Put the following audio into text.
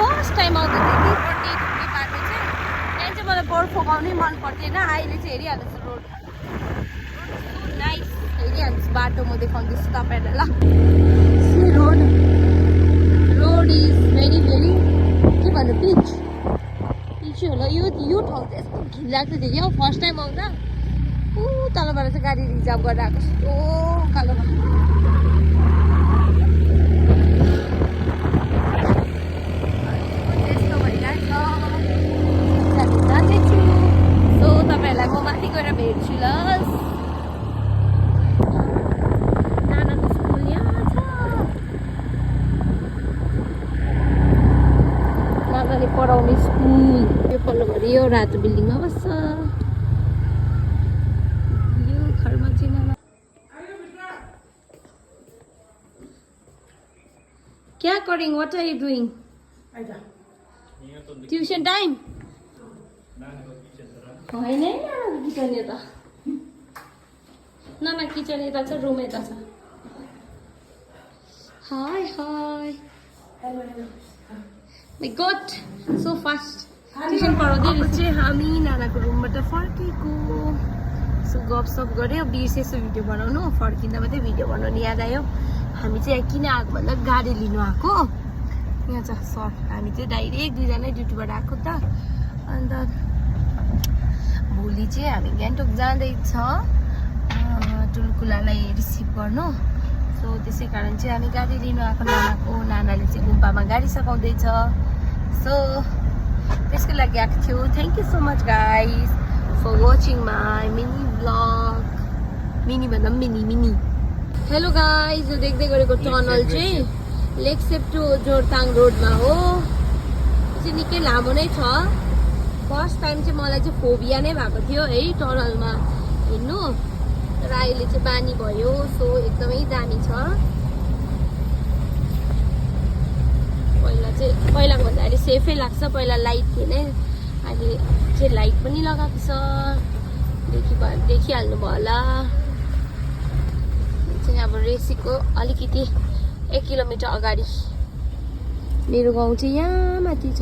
First time आउँदा चाहिँ रोडले ढुक्ने बाटो चाहिँ त्यहाँ चाहिँ मलाई बर्फ फोकाउनै मन पर्दैन अहिले चाहिँ हेरिहाल्नुहोस् रोड नाइस हेरिहाल्नुहोस् बाटो म देखाउँदैछु तपाईँहरूलाई ल road road is very very के भन्नु पिच होला यो ठाउँ चाहिँ यस्तो घिनलाग्दो थियो क्या फर्स्ट टाइम आउँदा तलबाट चाहिँ गाडी रिजर्भ गरेर आएको यस्तो कालोमा त्यस्तो भइरहेछ जाँदैछु सो तपाईँहरूलाई म माथि गएर भेट्छु ल नानाको स्कुल यहाँ छ नानाले पढाउने स्कुल यो पल्लो घरि यो रातो बिल्डिङमा बस्छ यो घरमा चाहिँ नाना क्या करिङ what are you doing tuition time होइन है नानाको किचन यता नाना किचन यता छ रुम यता छ हाय हाय My God, so fast. Tuition पढाउँदै चाहिँ हामी नानाको रुमबाट फर्केको सो गफसप गऱ्यो बिर्सेछु भिडियो बनाउनु फर्किँदा मात्रै भिडियो बनाउनु याद आयो हामी चाहिँ यहाँ किन आएको भन्दा गाडी लिनु आएको यहाँ छ सर हामी चाहिँ डाइरेक्ट दुईजना ड्युटीबाट आएको त अन्त भोलि चाहिँ हामी गान्तोक जाँदैछ टुलकुलालाई रिसिभ गर्नु सो त्यसै कारण चाहिँ हामी गाडी लिनु आएको नानाले चाहिँ गुम्पामा गाडी सघाउँदैछ सो त्यसको लागि आएको थियो thank you so much guys for watching my mini vlog mini भन्दा पनि मिनी हेलो गाइज यो देख्दै गरेको टनल चाहिँ लेकसेप टु जोरथाङ रोडमा हो यो चाहिँ निकै लामो नै छ फर्स्ट टाइम चाहिँ मलाई चाहिँ फोबिया नै भएको थियो है टनलमा हिँड्नु तर अहिले चाहिँ बानी भयो सो एकदमै दामी छ पहिलाको भन्दा अहिले सेफै लाग्छ पहिला लाइट थिएन अहिले चाहिँ लाइट पनि लगाएको छ देखिहाल्नु भयो होला चाहिँ अब रेसीको अलिकति 1 किलोमिटर अगाडि मेरो गाउँ चाहिँ यहाँ माथि छ